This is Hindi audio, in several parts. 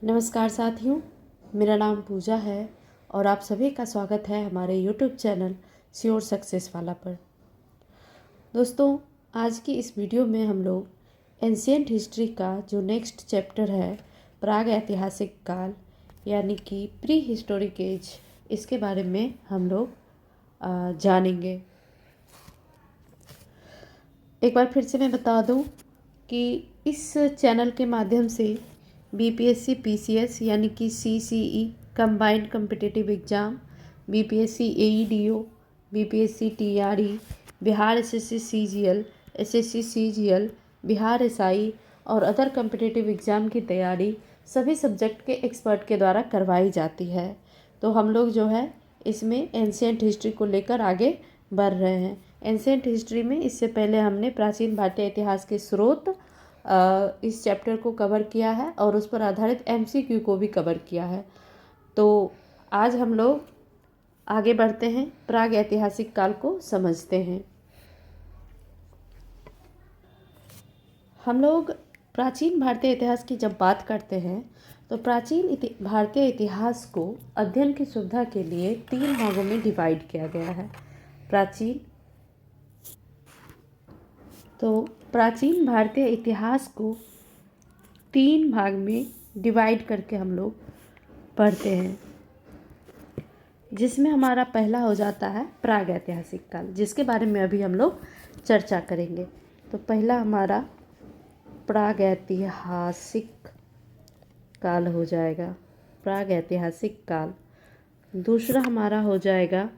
नमस्कार साथियों, मेरा नाम पूजा है और आप सभी का स्वागत है हमारे YouTube चैनल श्योर सक्सेस वाला पर। दोस्तों, आज की इस वीडियो में हम लोग एंशिएंट हिस्ट्री का जो नेक्स्ट चैप्टर है प्राग ऐतिहासिक काल यानी कि प्री हिस्टोरिक एज, इसके बारे में हम लोग जानेंगे। एक बार फिर से मैं बता दूं कि इस चैनल के माध्यम से बीपीएससी पीसीएस यानी कि CCE combined competitive exam, BPSC AEDO, BPSC TRE, Bihar SSC CGL, SSC CGL, Bihar SI और अदर कम्पिटिटिव एग्ज़ाम की तैयारी सभी सब्जेक्ट के एक्सपर्ट के द्वारा करवाई जाती है। तो हम लोग जो है इसमें एंशिएंट हिस्ट्री को लेकर आगे बढ़ रहे हैं। एंशिएंट हिस्ट्री में इससे पहले हमने प्राचीन भारतीय इतिहास के स्रोत इस चैप्टर को कवर किया है और उस पर आधारित एमसीक्यू को भी कवर किया है। तो आज हम लोग आगे बढ़ते हैं, प्राग ऐतिहासिक काल को समझते हैं। हम लोग प्राचीन भारतीय इतिहास की जब बात करते हैं तो प्राचीन भारतीय इतिहास को अध्ययन की सुविधा के लिए 3 भागों में डिवाइड किया गया है। प्राचीन भारतीय इतिहास को 3 भाग में डिवाइड करके हम लोग पढ़ते हैं, जिसमें हमारा पहला हो जाता है प्राग ऐतिहासिक काल, जिसके बारे में अभी हम लोग चर्चा करेंगे। तो पहला हमारा प्राग ऐतिहासिक काल हो जाएगा, प्राग ऐतिहासिक काल। दूसरा हमारा हो जाएगा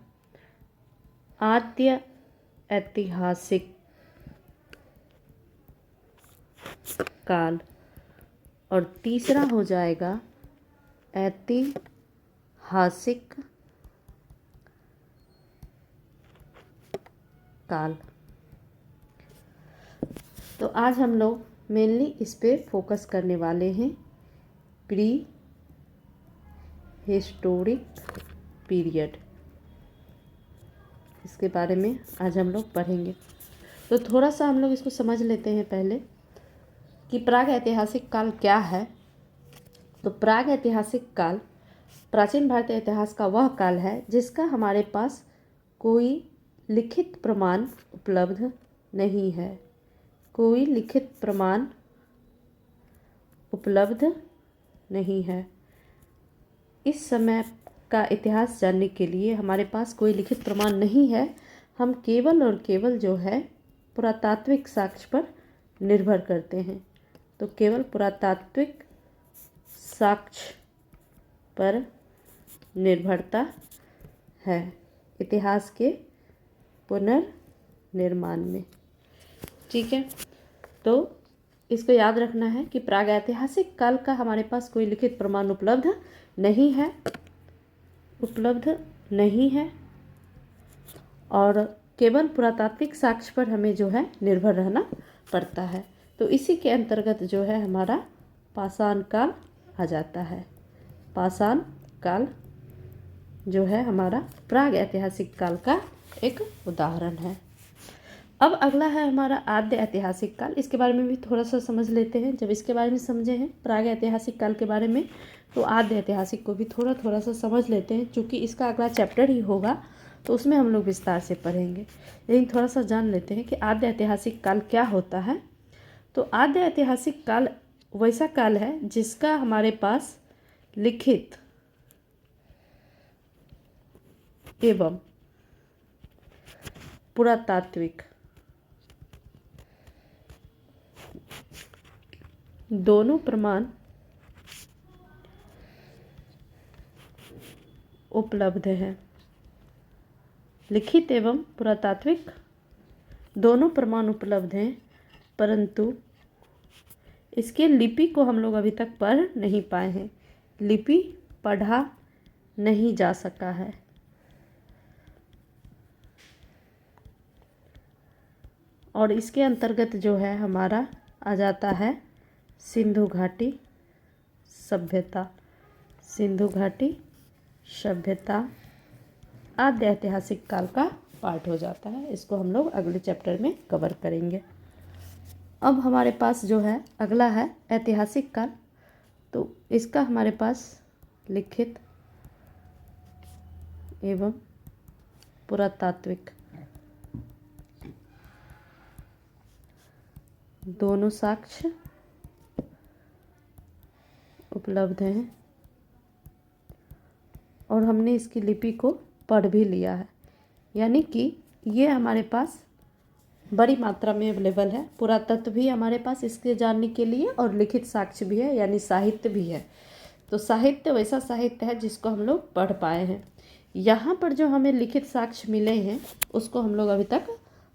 आद्य ऐतिहासिक काल और तीसरा हो जाएगा ऐतिहासिक काल। तो आज हम लोग मेनली इस पे फोकस करने वाले हैं, प्री हिस्टोरिक पीरियड। इसके बारे में आज हम लोग पढ़ेंगे। तो थोड़ा सा हम लोग इसको समझ लेते हैं पहले कि प्राग ऐतिहासिक काल क्या है। तो प्राग ऐतिहासिक काल प्राचीन भारतीय इतिहास का वह काल है जिसका हमारे पास कोई लिखित प्रमाण उपलब्ध नहीं है। कोई लिखित प्रमाण उपलब्ध नहीं है। इस समय का इतिहास जानने के लिए हमारे पास कोई लिखित प्रमाण नहीं है। हम केवल और केवल जो है पुरातात्विक साक्ष्य पर निर्भर करते हैं। तो केवल पुरातात्विक साक्ष्य पर निर्भरता है इतिहास के पुनर्निर्माण में। ठीक है, तो इसको याद रखना है कि प्राग ऐतिहासिक काल का हमारे पास कोई लिखित प्रमाण उपलब्ध नहीं है और केवल पुरातात्विक साक्ष्य पर हमें जो है निर्भर रहना पड़ता है। तो इसी के अंतर्गत जो है हमारा पाषाण काल आ जाता है। पाषाण काल जो है हमारा प्राग ऐतिहासिक काल का एक उदाहरण है। अब अगला है हमारा आद्य ऐतिहासिक काल। इसके बारे में भी थोड़ा सा समझ लेते हैं। जब इसके बारे में समझे हैं प्राग ऐतिहासिक काल के बारे में, तो आद्य ऐतिहासिक को भी थोड़ा सा समझ लेते हैं। चूँकि इसका अगला चैप्टर ही होगा तो उसमें हम लोग विस्तार से पढ़ेंगे, लेकिन थोड़ा सा जान लेते हैं कि आद्य ऐतिहासिक काल क्या होता है। तो आद्य ऐतिहासिक काल वैसा काल है जिसका हमारे पास लिखित एवं पुरातात्विक दोनों प्रमाण उपलब्ध हैं। लिखित एवं पुरातात्विक दोनों प्रमाण उपलब्ध हैं, परंतु इसके लिपि को हम लोग अभी तक पढ़ नहीं पाए हैं। लिपि पढ़ा नहीं जा सका है। और इसके अंतर्गत जो है हमारा आ जाता है सिंधु घाटी सभ्यता। सिंधु घाटी सभ्यता आद्य ऐतिहासिक काल का पार्ट हो जाता है। इसको हम लोग अगले चैप्टर में कवर करेंगे। अब हमारे पास जो है अगला है ऐतिहासिक काल। तो इसका हमारे पास लिखित एवं पुरातात्विक दोनों साक्ष्य उपलब्ध हैं और हमने इसकी लिपि को पढ़ भी लिया है, यानी कि ये हमारे पास बड़ी मात्रा में अवेलेबल है। पुरातत्व भी हमारे पास इसके जानने के लिए और लिखित साक्ष्य भी है, यानी साहित्य भी है। तो साहित्य वैसा साहित्य है जिसको हम लोग पढ़ पाए हैं। यहाँ पर जो हमें लिखित साक्ष्य मिले हैं उसको हम लोग अभी तक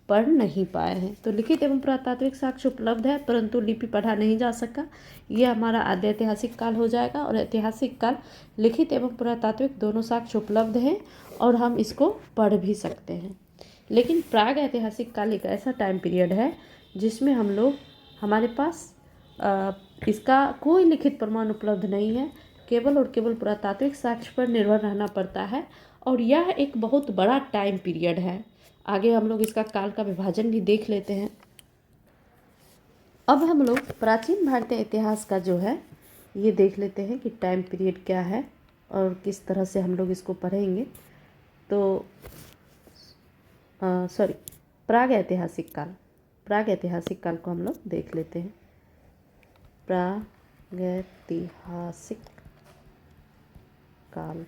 पढ़ नहीं पाए हैं। तो लिखित एवं पुरातात्विक साक्ष्य उपलब्ध है परंतु लिपि पढ़ा नहीं जा सका। ये हमारा आद्य ऐतिहासिक काल हो जाएगा और ऐतिहासिक काल लिखित एवं पुरातात्विक दोनों साक्ष्य उपलब्ध हैं और हम इसको पढ़ भी सकते हैं। लेकिन प्राग ऐतिहासिक काल एक ऐसा टाइम पीरियड है जिसमें हम लोग हमारे पास इसका कोई लिखित प्रमाण उपलब्ध नहीं है, केवल और केवल पुरातात्विक साक्ष्य पर निर्भर रहना पड़ता है और यह एक बहुत बड़ा टाइम पीरियड है। आगे हम लोग इसका काल का विभाजन भी देख लेते हैं। अब हम लोग प्राचीन भारतीय इतिहास का जो है ये देख लेते हैं कि टाइम पीरियड क्या है और किस तरह से हम लोग इसको पढ़ेंगे। तो प्राग ऐतिहासिक काल को हम लोग देख लेते हैं। प्रागैतिहासिक काल,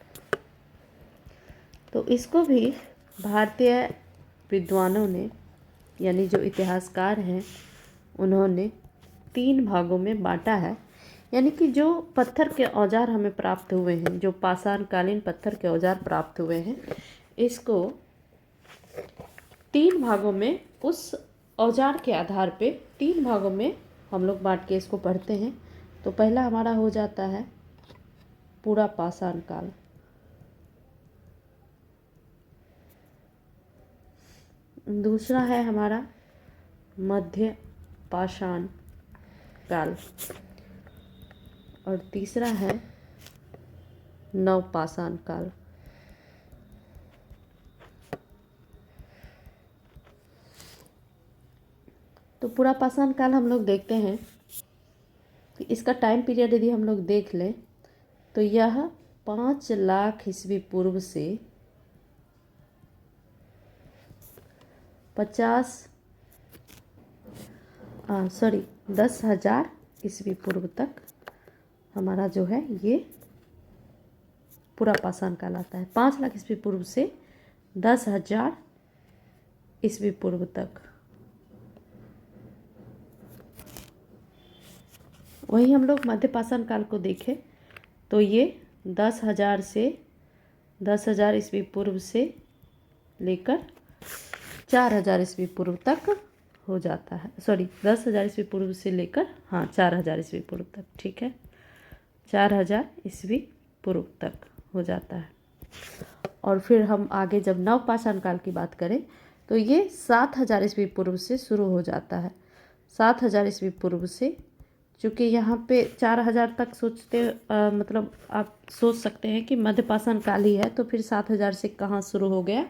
तो इसको भी भारतीय विद्वानों ने, यानी जो इतिहासकार हैं, उन्होंने 3 भागों में बांटा है। यानी कि जो पत्थर के औजार हमें प्राप्त हुए हैं, जो पाषाणकालीन पत्थर के औजार प्राप्त हुए हैं, इसको 3 भागों में, उस औजार के आधार पे 3 भागों में हम लोग बांट के इसको पढ़ते हैं। तो पहला हमारा हो जाता है पूरा पाषाण काल, दूसरा है हमारा मध्य पाषाण काल और तीसरा है नवपाषाण काल। तो पूरा पाषाण काल हम लोग देखते हैं कि इसका टाइम पीरियड यदि हम लोग देख लें तो यह 5 लाख ईस्वी पूर्व से 10,000 ईस्वी पूर्व तक हमारा जो है ये पूरा पाषाण काल आता है। 5 लाख ईस्वी पूर्व से 10,000 ईस्वी पूर्व तक। वहीं हम लोग मध्य पाषाण काल को देखें तो ये 10,000 ईस्वी पूर्व से लेकर 4,000 ईस्वी पूर्व तक हो जाता है। 10,000 ईस्वी पूर्व से लेकर 4,000 ईस्वी पूर्व तक, ठीक है, 4,000 ईस्वी पूर्व तक हो जाता है। और फिर हम आगे जब नवपाषाण काल की बात करें तो ये 7,000 ईस्वी पूर्व से शुरू हो जाता है। 7,000 ईस्वी पूर्व से, चूँकि यहाँ पे 4,000 तक मतलब आप सोच सकते हैं कि मध्य पाषाण काल ही है, तो फिर 7,000 से कहाँ शुरू हो गया।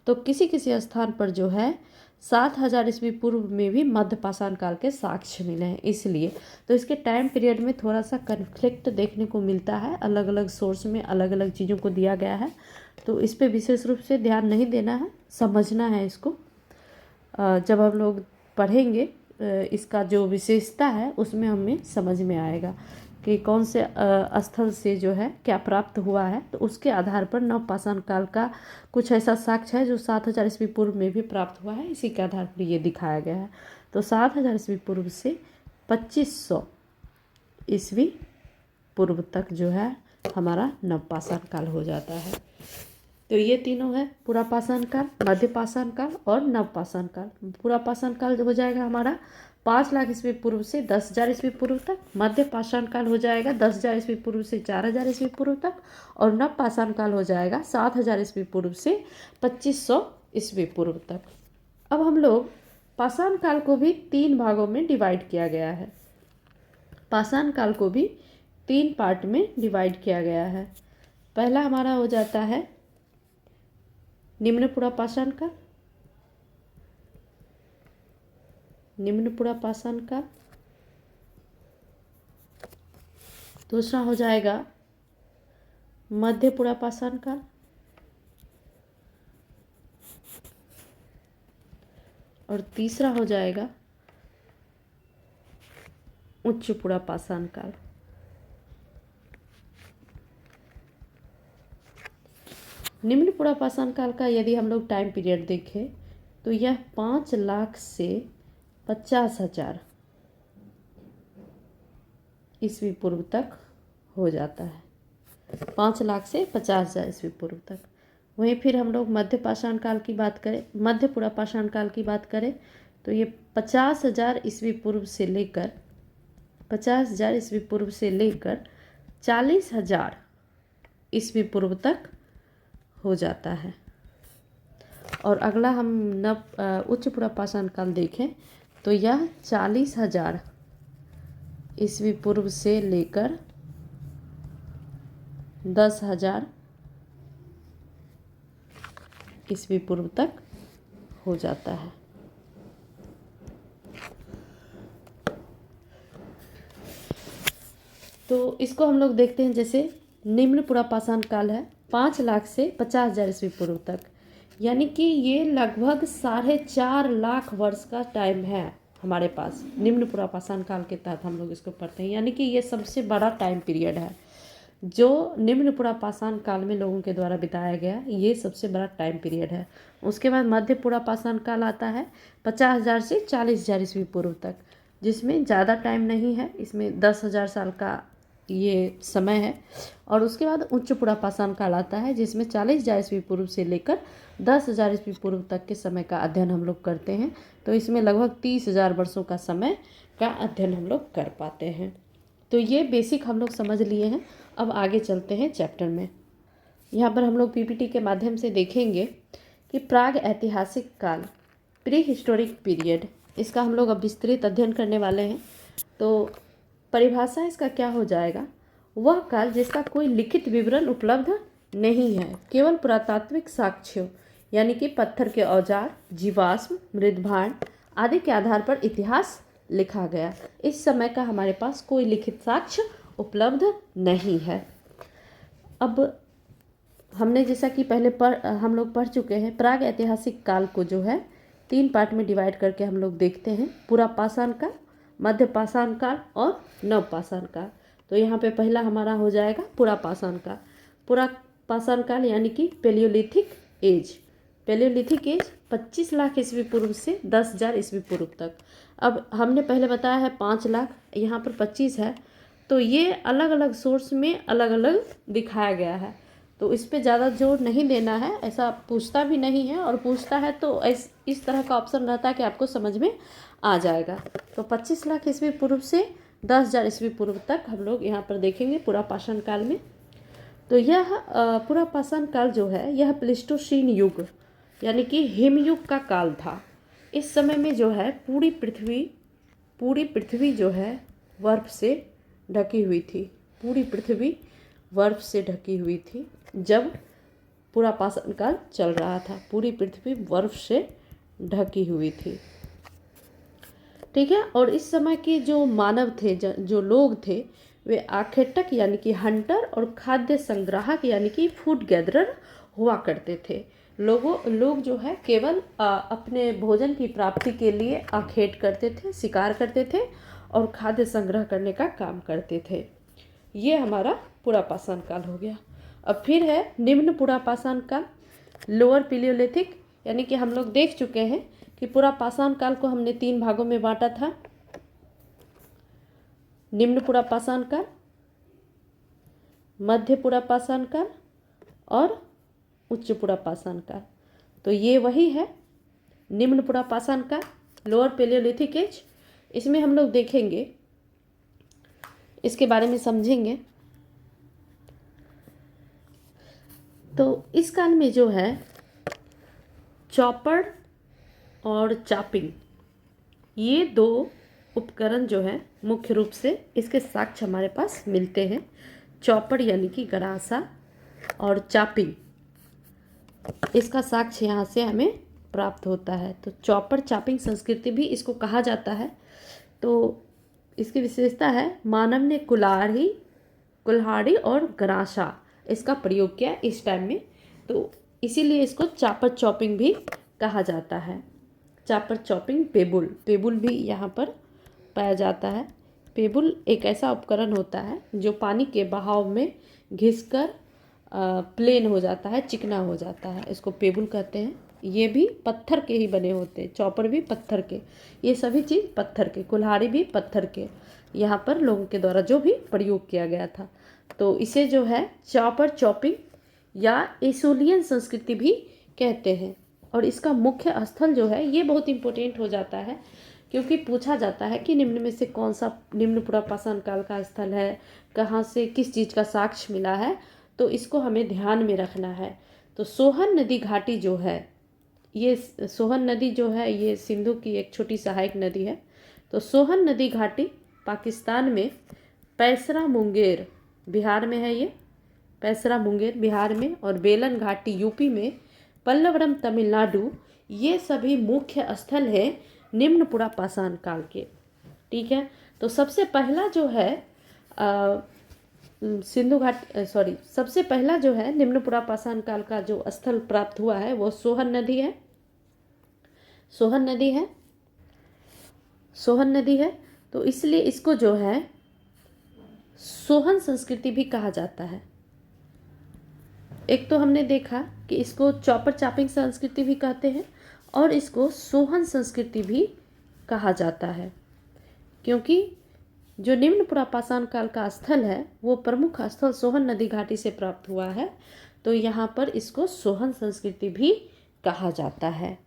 तो किसी किसी स्थान पर जो है 7,000 ईस्वी पूर्व में भी मध्य पाषाण काल के साक्ष्य मिले हैं, इसलिए तो इसके टाइम पीरियड में थोड़ा सा कन्फ्लिक्ट देखने को मिलता है। अलग अलग सोर्स में अलग अलग चीज़ों को दिया गया है, तो इस पे विशेष रूप से ध्यान नहीं देना है, समझना है इसको। जब हम लोग पढ़ेंगे इसका जो विशेषता है उसमें हमें समझ में आएगा कि कौन से स्थल से जो है क्या प्राप्त हुआ है। तो उसके आधार पर नवपाषाण काल का कुछ ऐसा साक्ष्य है जो 7,000 ईस्वी पूर्व में भी प्राप्त हुआ है, इसी के आधार पर ये दिखाया गया है। तो 7,000 ईस्वी पूर्व से 2,500 ईस्वी पूर्व तक जो है हमारा नवपाषाण काल हो जाता है। तो ये तीनों है, पूरा पाषाण काल, मध्य पाषाण काल और नवपाषाण काल। पूरा पाषाण काल हो जाएगा हमारा 5 लाख ईस्वी पूर्व से 10,000 ईस्वी पूर्व तक। मध्य पाषाण काल हो जाएगा 10,000 ईस्वी पूर्व से 4,000 ईस्वी पूर्व तक। और नवपाषाण काल हो जाएगा 7,000 ईस्वी पूर्व से 2,500 ईस्वी पूर्व तक। अब हम लोग पाषाण काल को भी 3 भागों में डिवाइड किया गया है। पाषाण काल को भी 3 पार्ट में डिवाइड किया गया है। पहला हमारा हो जाता है निम्न पूरा पाषाण काल, निम्न पूरा पाषाण काल। दूसरा हो जाएगा मध्य पुरापाषाण काल, और तीसरा हो जाएगा उच्च पुरापाषाण काल। निम्न पुरापाषाण काल का यदि हम लोग टाइम पीरियड देखें तो यह 5 लाख से 50,000 ईस्वी पूर्व तक हो जाता है। 5 लाख से 50,000 ईस्वी पूर्व तक। वहीं फिर हम लोग मध्य पाषाण काल की बात करें, मध्य पुरापाषाण काल की बात करें तो ये 50,000 ईस्वी पूर्व से लेकर 50,000 ईस्वी पूर्व से लेकर 40,000 ईस्वी पूर्व तक हो जाता है। और अगला हम उच्च पुरापाषाण काल देखें तो यह 40,000 ईस्वी पूर्व से लेकर 10,000 ईस्वी पूर्व तक हो जाता है। तो इसको हम लोग देखते हैं, जैसे निम्न पुरापाषाण काल है 5 लाख से 50,000 ईस्वी पूर्व तक, यानी कि ये लगभग 4.5 लाख वर्ष का टाइम है हमारे पास। निम्न पुरापाषाण काल के तहत हम लोग इसको पढ़ते हैं, यानी कि ये सबसे बड़ा टाइम पीरियड है जो निम्न पुरापाषाण काल में लोगों के द्वारा बिताया गया। ये सबसे बड़ा टाइम पीरियड है। उसके बाद मध्य पुरापाषाण काल आता है 50,000 से 40,000 ईस्वी पूर्व तक, जिसमें ज़्यादा टाइम नहीं है, इसमें 10,000 साल का ये समय है। और उसके बाद उच्च पुरापाषाण काल आता है जिसमें 40,000 ईस्वी पूर्व से लेकर 10,000 ईस्वी पूर्व तक के समय का अध्ययन हम लोग करते हैं। तो इसमें लगभग 30,000 वर्षों का समय का अध्ययन हम लोग कर पाते हैं। तो ये बेसिक हम लोग समझ लिए हैं। अब आगे चलते हैं चैप्टर में। यहाँ पर हम लोग पीपीटी के माध्यम से देखेंगे कि प्राग ऐतिहासिक काल, प्री हिस्टोरिक पीरियड, इसका हम लोग अब विस्तृत अध्ययन करने वाले हैं। तो परिभाषा इसका क्या हो जाएगा, वह काल जिसका कोई लिखित विवरण उपलब्ध नहीं है, केवल पुरातात्विक साक्ष्यों यानी कि पत्थर के औजार, जीवाश्म, मृदभांड आदि के आधार पर इतिहास लिखा गया। इस समय का हमारे पास कोई लिखित साक्ष्य उपलब्ध नहीं है। अब हमने जैसा कि पहले हम लोग पढ़ चुके हैं, प्राग ऐतिहासिक काल को जो है 3 पार्ट में डिवाइड करके हम लोग देखते हैं, पुरापाषाण काल, मध्य पाषाण काल और नवपाषाण काल। तो यहाँ पे पहला हमारा हो जाएगा पुरापाषाण काल। पुरापाषाण काल यानी कि palaeolithic age. Palaeolithic age 25 lakh ईस्वी पूर्व से 10,000 ईस्वी पूर्व तक। अब हमने पहले बताया है 5 लाख, यहाँ पर 25 है, तो ये अलग अलग सोर्स में अलग अलग दिखाया गया है। तो इस पे ज़्यादा जोर नहीं देना है, ऐसा पूछता भी नहीं है, और पूछता है तो इस तरह का ऑप्शन रहता है कि आपको समझ में आ जाएगा। तो 25 लाख ईस्वी पूर्व से 10,000 ईस्वी पूर्व तक हम लोग यहाँ पर देखेंगे पुरापाषाण काल में। तो यह पुरापाषाण काल जो है यह प्लेस्टोसीन युग यानी कि हिमयुग का काल था। इस समय में जो है पूरी पृथ्वी जो है बर्फ से ढकी हुई थी। पूरी पृथ्वी बर्फ से ढकी हुई थी जब पुरापाषाण काल चल रहा था। पूरी पृथ्वी बर्फ से ढकी हुई थी, ठीक है। और इस समय के जो मानव थे, जो लोग थे, वे आखेटक यानी कि हंटर और खाद्य संग्राहक यानी कि फूड गैदरर हुआ करते थे। लोग जो है केवल अपने भोजन की प्राप्ति के लिए आखेट करते थे, शिकार करते थे और खाद्य संग्रह करने का काम करते थे। ये हमारा पुरापाषाण काल हो गया। अब फिर है निम्न पुरापाषाण काल, लोअर पिलियोलिथिक, यानी कि हम लोग देख चुके हैं कि पुरापाषाण काल को हमने 3 भागों में बांटा था, निम्न पुरापाषाण काल, मध्य पुरापाषाण काल और उच्च पुरापाषाण काल। तो ये वही है निम्न पुरापाषाण काल, लोअर पेलियोलिथिक एज। इसमें हम लोग देखेंगे, इसके बारे में समझेंगे। तो इस काल में जो है चॉपर और चॉपिंग, ये 2 उपकरण जो है मुख्य रूप से इसके साक्ष्य हमारे पास मिलते हैं। चॉपर यानी कि गरासा और चॉपिंग, इसका साक्ष्य यहाँ से हमें प्राप्त होता है। तो चॉपर चॉपिंग संस्कृति भी इसको कहा जाता है। तो इसकी विशेषता है, मानव ने कुल्हाड़ी, कुल्हाड़ी और गराशा इसका प्रयोग किया इस टाइम में, तो इसीलिए इसको चापर चॉपिंग भी कहा जाता है। चापर चॉपिंग पेबुल, पेबुल भी यहाँ पर पाया जाता है। पेबुल एक ऐसा उपकरण होता है जो पानी के बहाव में घिसकर प्लेन हो जाता है, चिकना हो जाता है, इसको पेबुल कहते हैं। ये भी पत्थर के ही बने होते हैं, चॉपर भी पत्थर के, ये सभी चीज़ पत्थर के, कुल्हाड़ी भी पत्थर के, यहाँ पर लोगों के द्वारा जो भी प्रयोग किया गया था। तो इसे जो है चॉपर चॉपिंग या एसोलियन संस्कृति भी कहते हैं। और इसका मुख्य स्थल जो है ये बहुत इम्पोर्टेंट हो जाता है, क्योंकि पूछा जाता है कि निम्न में से कौन सा निम्न पुरापाषाण काल का स्थल है, कहाँ से किस चीज़ का साक्ष्य मिला है, तो इसको हमें ध्यान में रखना है। तो सोहन नदी घाटी जो है, ये सोहन नदी जो है ये सिंधु की एक छोटी सहायक नदी है। तो सोहन नदी घाटी पाकिस्तान में, पैसरा मुंगेर बिहार में है, ये पैसरा मुंगेर बिहार में, और बेलन घाटी यूपी में, पल्लवरम तमिलनाडु, ये सभी मुख्य स्थल है निम्न पुरापाषाण काल के। ठीक है, तो सबसे पहला जो है सिंधु घाट सबसे पहला जो है निम्न पुरापाषाण काल का जो स्थल प्राप्त हुआ है वो सोहन नदी है। सोहन नदी है, सोहन नदी है, तो इसलिए इसको जो है सोहन संस्कृति भी कहा जाता है। एक तो हमने देखा कि इसको चॉपर चॉपिंग संस्कृति भी कहते हैं और इसको सोहन संस्कृति भी कहा जाता है, क्योंकि जो निम्न पुरापाषाण काल का स्थल है वो प्रमुख स्थल सोहन नदी घाटी से प्राप्त हुआ है, तो यहाँ पर इसको सोहन संस्कृति भी कहा जाता है।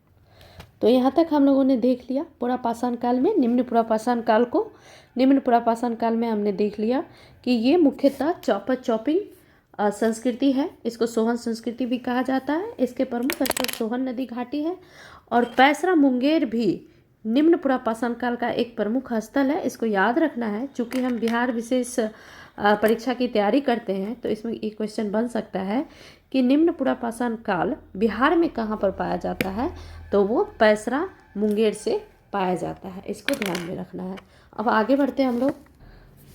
तो यहाँ तक हम लोगों ने देख लिया पुरापाषाण काल में, निम्न पुरापाषाण काल को। निम्न पुरापाषाण काल में हमने देख लिया कि ये मुख्यतः चॉपर चॉपिंग संस्कृति है, इसको सोहन संस्कृति भी कहा जाता है। इसके प्रमुख स्थल सोहन नदी घाटी है और पैसरा मुंगेर भी निम्न पुरापाषाण काल का एक प्रमुख स्थल है। इसको याद रखना है, चूँकि हम बिहार विशेष परीक्षा की तैयारी करते हैं तो इसमें एक क्वेश्चन बन सकता है कि निम्न पुरापाषाण काल बिहार में कहाँ पर पाया जाता है, तो वो पैसरा मुंगेर से पाया जाता है, इसको ध्यान में रखना है। अब आगे बढ़ते हैं हम लोग।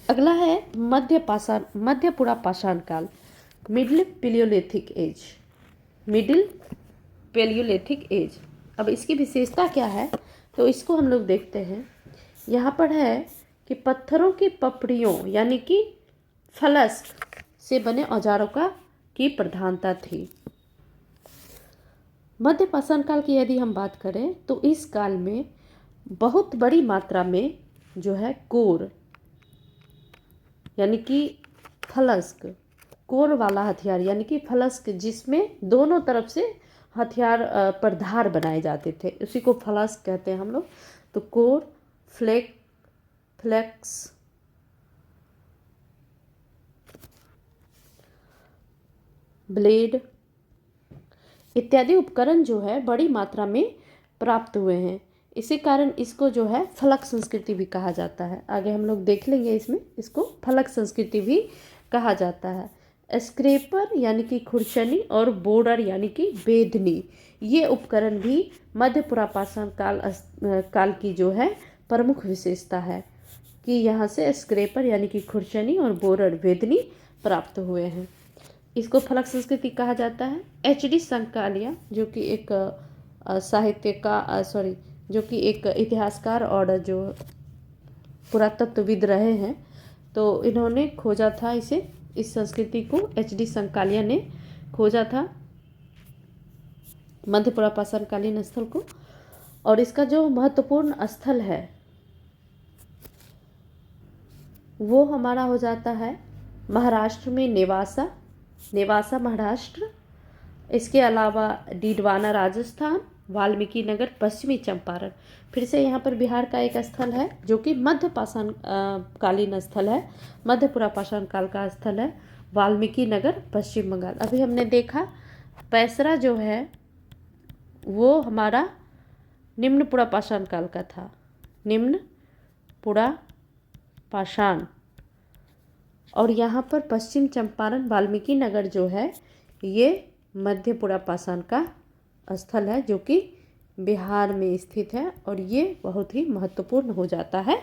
अगला है मध्य पुरापाषाण काल, middle palaeolithic age, middle palaeolithic age. अब इसकी विशेषता क्या है, तो इसको हम लोग देखते हैं। यहाँ पर है कि पत्थरों की पपड़ियों यानी कि फलस्क से बने औजारों की प्रधानता थी। मध्य पाषाण काल की यदि हम बात करें तो इस काल में बहुत बड़ी मात्रा में जो है कोर यानी कि फलस्क, कोर वाला हथियार यानी कि फलस्क, जिसमें दोनों तरफ से हथियार पर धार बनाए जाते थे, उसी को फलस्क कहते हैं हम लोग। तो कोर, फ्लेक्स, ब्लेड इत्यादि उपकरण जो है बड़ी मात्रा में प्राप्त हुए हैं, इसी कारण इसको जो है फलक संस्कृति भी कहा जाता है। आगे हम लोग देख लेंगे, इसमें इसको फलक संस्कृति भी कहा जाता है। स्क्रेपर यानी कि खुरचनी और बोर्डर यानी कि बेधनी, ये उपकरण भी मध्य पुरापाषाण काल की जो है प्रमुख विशेषता है कि यहाँ से स्क्रेपर यानी कि खुरचनी और बोर्डर बेधनी प्राप्त हुए हैं, इसको फलक संस्कृति कहा जाता है। एच.डी. संकालिया जो कि एक जो कि एक इतिहासकार और जो पुरातत्वविद रहे हैं, तो इन्होंने खोजा था इस संस्कृति को एच.डी. संकालिया ने खोजा था मध्य पुरापाषाण कालीन स्थल को। और इसका जो महत्वपूर्ण स्थल है वो हमारा हो जाता है महाराष्ट्र में नेवासा महाराष्ट्र, इसके अलावा डीडवाना राजस्थान, वाल्मीकि नगर पश्चिमी चंपारण। फिर से यहाँ पर बिहार का एक स्थल है जो कि मध्य पाषाण कालीन स्थल है, मध्य पुरापाषाण काल का स्थल है, वाल्मीकि नगर पश्चिम बंगाल। अभी हमने देखा पैसरा जो है वो हमारा निम्न पुरापाषाण काल का था, निम्न पुरापाषाण, और यहाँ पर पश्चिम चंपारण वाल्मीकि नगर जो है ये मध्य पुरापाषाण का स्थल है जो कि बिहार में स्थित है, और ये बहुत ही महत्वपूर्ण हो जाता है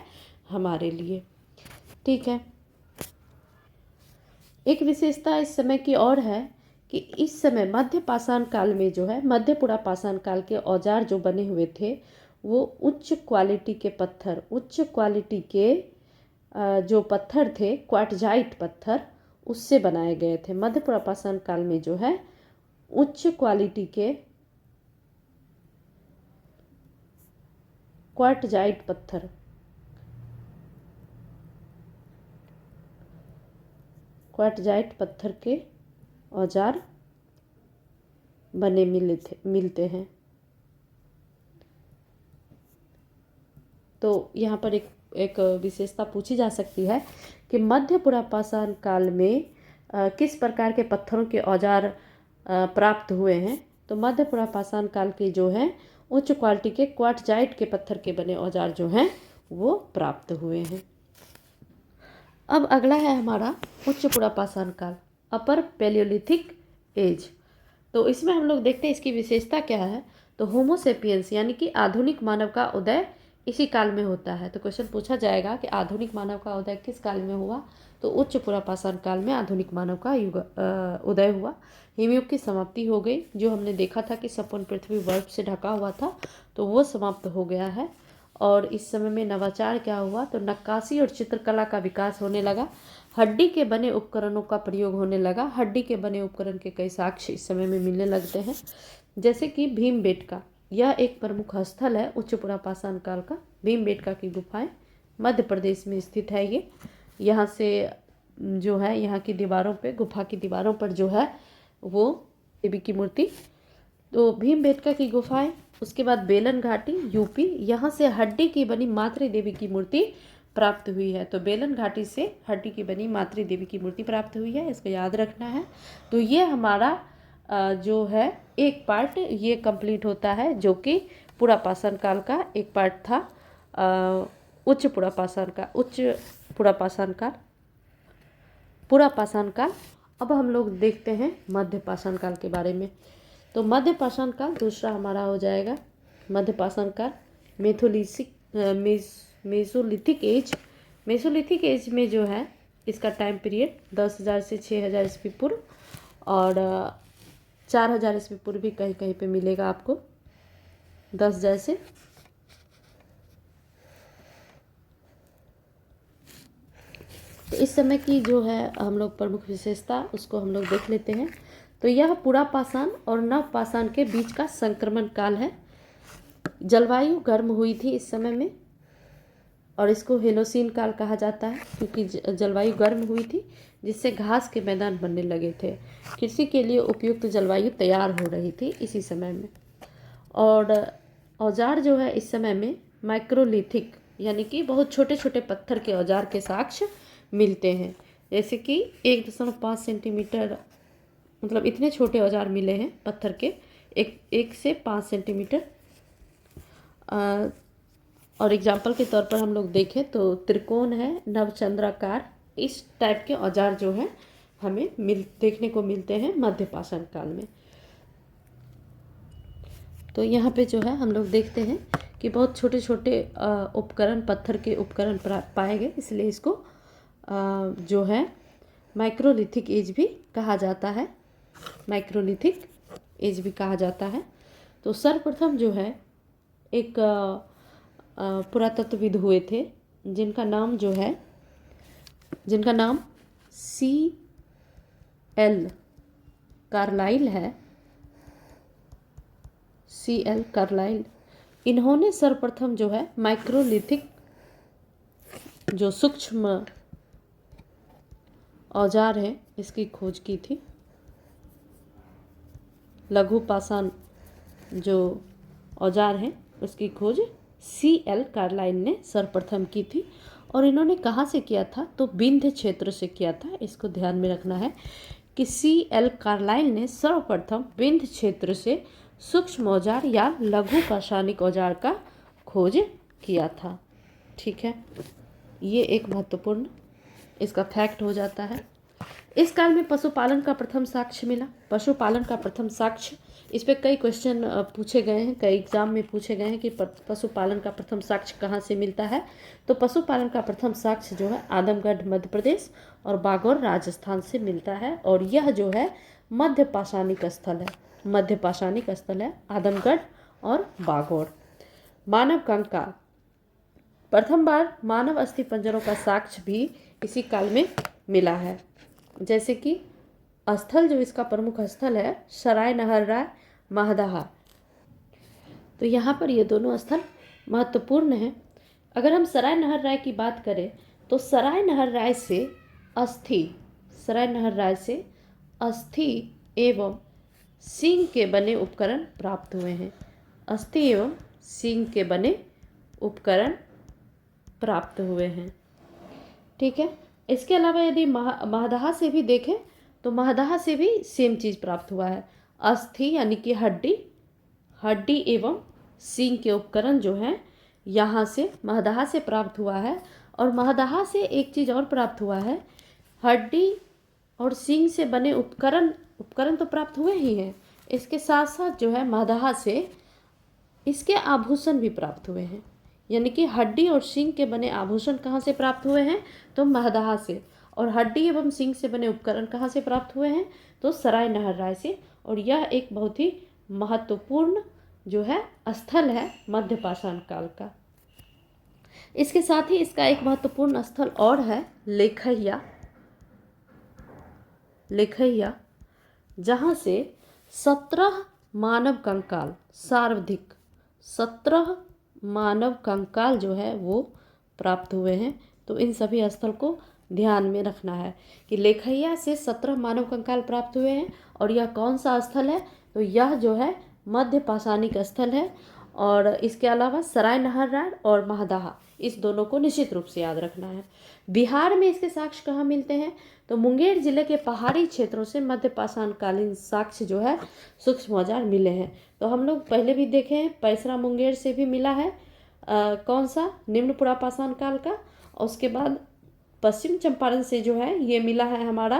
हमारे लिए। ठीक है, एक विशेषता इस समय की और है कि इस समय मध्य पाषाण काल में जो है, मध्यपुरा पाषाण काल के औजार जो बने हुए थे वो उच्च क्वालिटी के पत्थर, उच्च क्वालिटी के जो पत्थर थे, क्वार्टजाइट पत्थर, उससे बनाए गए थे। मध्यपुरा पाषाण काल में जो है उच्च क्वालिटी के क्वार्टजाइट पत्थर, क्वार्टजाइट पत्थर के औजार बने मिलते हैं। तो यहाँ पर एक विशेषता पूछी जा सकती है कि मध्यपुरा पाषाण काल में किस प्रकार के पत्थरों के औजार प्राप्त हुए हैं। तो मध्यपुरा पाषाण काल के जो है उच्च क्वालिटी के क्वार्टजाइट के पत्थर के बने औजार जो हैं वो प्राप्त हुए हैं। अब अगला है हमारा उच्च पुरा पाषाण काल, अपर पैलियोलिथिक एज। तो इसमें हम लोग देखते हैं इसकी विशेषता क्या है। तो होमोसेपियंस यानी कि आधुनिक मानव का उदय इसी काल में होता है। तो क्वेश्चन पूछा जाएगा कि आधुनिक मानव का उदय किस काल में हुआ। तो उच्च पुरा पाषाण काल में आधुनिक मानव का उदय हुआ। हिमयुग की समाप्ति हो गई। जो हमने देखा था कि संपूर्ण पृथ्वी बर्फ से ढका हुआ था, तो वो समाप्त हो गया है। और इस समय में नवाचार क्या हुआ, तो नक्काशी और चित्रकला का विकास होने लगा। हड्डी के बने उपकरणों का प्रयोग होने लगा। हड्डी के बने उपकरण के कई साक्ष्य इस समय में मिलने लगते हैं, जैसे कि भीमबेटका। यह एक प्रमुख स्थल है उच्च पुरा पाषाण काल का। भीमबेटका की गुफाएं मध्य प्रदेश में स्थित है। ये यहाँ से जो है, यहाँ की दीवारों पे, गुफा की दीवारों पर जो है वो देवी की मूर्ति। तो भीमबेटका की गुफाएं, उसके बाद बेलन घाटी यूपी, यहाँ से हड्डी की बनी मातृ देवी की मूर्ति प्राप्त हुई है। तो बेलन घाटी से हड्डी की बनी मातृ देवी की मूर्ति प्राप्त हुई है, इसको याद रखना है। तो ये हमारा जो है एक पार्ट ये कंप्लीट होता है, जो कि पुरा पाषाण काल का एक पार्ट था। उच्च पुरा पाषाण का, उच्च पुरा पाषाण काल, पुरा पाषाण काल। अब हम लोग देखते हैं मध्य पाषाण काल के बारे में। तो मध्य पाषाण काल दूसरा हमारा हो जाएगा मध्य पाषाण काल, मेसोलिथिक एज। मेसोलिथिक एज में जो है इसका टाइम पीरियड 10,000 से 6,000 ईस्वी पूर्व और 4,000 ईस्वी पूर्व भी कहीं कहीं पे मिलेगा आपको। 10,000 से तो इस समय की जो है हम लोग प्रमुख विशेषता उसको हम लोग देख लेते हैं। तो यह पुरा पाषाण और नव पाषाण के बीच का संक्रमण काल है। जलवायु गर्म हुई थी इस समय में और इसको हेलोसीन काल कहा जाता है, क्योंकि जलवायु गर्म हुई थी जिससे घास के मैदान बनने लगे थे। कृषि के लिए उपयुक्त जलवायु तैयार हो रही थी इसी समय में। और औजार जो है इस समय में माइक्रोलिथिक यानी कि बहुत छोटे छोटे पत्थर के औजार के साक्ष्य मिलते हैं, जैसे कि 1.5 सेंटीमीटर, मतलब इतने छोटे औजार मिले हैं पत्थर के, 1 से 5 सेंटीमीटर। और एग्जाम्पल के तौर पर हम लोग देखें तो त्रिकोण है, नवचंद्राकार, इस टाइप के औजार जो हैं हमें देखने को मिलते हैं मध्य पाषाण काल में। तो यहाँ पे जो है हम लोग देखते हैं कि बहुत छोटे छोटे उपकरण, पत्थर के उपकरण पाए गए, इसलिए इसको जो है माइक्रोलिथिक एज भी कहा जाता है। माइक्रोलिथिक एज भी कहा जाता है। तो सर्वप्रथम जो है एक पुरातत्वविद हुए थे जिनका नाम C.L. कार्लाइल है। C.L. कार्लाइल, इन्होंने सर्वप्रथम जो है माइक्रोलिथिक जो सूक्ष्म औजार है इसकी खोज की थी। लघु पाषाण जो औजार हैं उसकी खोज C.L. कार्लाइल ने सर्वप्रथम की थी। और इन्होंने कहाँ से किया था, तो विंध्य क्षेत्र से किया था। इसको ध्यान में रखना है कि C.L. कार्लाइल ने सर्वप्रथम विंध्य क्षेत्र से सूक्ष्म औजार या लघु पाषाणिक औजार का खोज किया था। ठीक है, ये एक महत्वपूर्ण इसका फैक्ट हो जाता है। इस काल में पशुपालन का प्रथम साक्ष्य मिला। पशुपालन का प्रथम साक्ष्य, इस पे कई क्वेश्चन पूछे गए हैं, कई एग्जाम में पूछे गए हैं कि पशुपालन का प्रथम साक्ष्य कहाँ से मिलता है। तो पशुपालन का प्रथम साक्ष्य जो है आदमगढ़ मध्य प्रदेश और बागौर राजस्थान से मिलता है। और यह जो है मध्य पाषाणिक स्थल है, मध्य पाषाणिक स्थल है आदमगढ़ और बागौर। मानव कंकाल, प्रथम बार मानव अस्थि पंजरों का साक्ष्य भी इसी काल में मिला है। जैसे कि स्थल जो इसका प्रमुख स्थल है सराय नहर राय महदाहा, तो यहाँ पर ये दोनों स्थल महत्वपूर्ण हैं। अगर हम सराय नहर राय की बात करें तो सराय नहर राय से अस्थि एवं सींग के बने उपकरण प्राप्त हुए हैं। अस्थि एवं सींग के बने उपकरण प्राप्त हुए हैं। ठीक है। इसके अलावा यदि महदाहा से भी देखें तो महदाहा से भी सेम चीज़ प्राप्त हुआ है। अस्थि यानी कि हड्डी एवं सींग के उपकरण जो हैं यहाँ से महदाहा से प्राप्त हुआ है। और महदाहा से एक चीज़ और प्राप्त हुआ है, हड्डी और सींग से बने उपकरण तो प्राप्त हुए ही हैं, इसके साथ साथ जो है महदाहा से इसके आभूषण भी प्राप्त हुए हैं। यानी कि हड्डी और सींग के बने आभूषण कहाँ से प्राप्त हुए हैं, तो महदाहा से। और हड्डी एवं सींग से बने उपकरण कहाँ से प्राप्त हुए हैं, तो सराय नहर राय से। और यह एक बहुत ही महत्वपूर्ण जो है स्थल है मध्य पाषाण काल का। इसके साथ ही इसका एक महत्वपूर्ण स्थल और है लेखैया, जहाँ से 17 मानव कंकाल सर्वाधिक 17 मानव कंकाल जो है वो प्राप्त हुए हैं। तो इन सभी स्थल को ध्यान में रखना है कि लेखैया से 17 मानव कंकाल प्राप्त हुए हैं। और यह कौन सा स्थल है, तो यह जो है मध्य पाषाणिक स्थल है। और इसके अलावा सराय नहर राय और महदाहा, इस दोनों को निश्चित रूप से याद रखना है। बिहार में इसके साक्ष्य कहाँ मिलते हैं, तो मुंगेर जिले के पहाड़ी क्षेत्रों से मध्य पाषाण कालीन साक्ष्य जो है सूक्ष्म औजार मिले हैं। तो हम लोग पहले भी देखे हैं, पैसरा मुंगेर से भी मिला है कौन सा, निम्न पुरापाषाण काल का। और उसके बाद पश्चिम चंपारण से जो है ये मिला है हमारा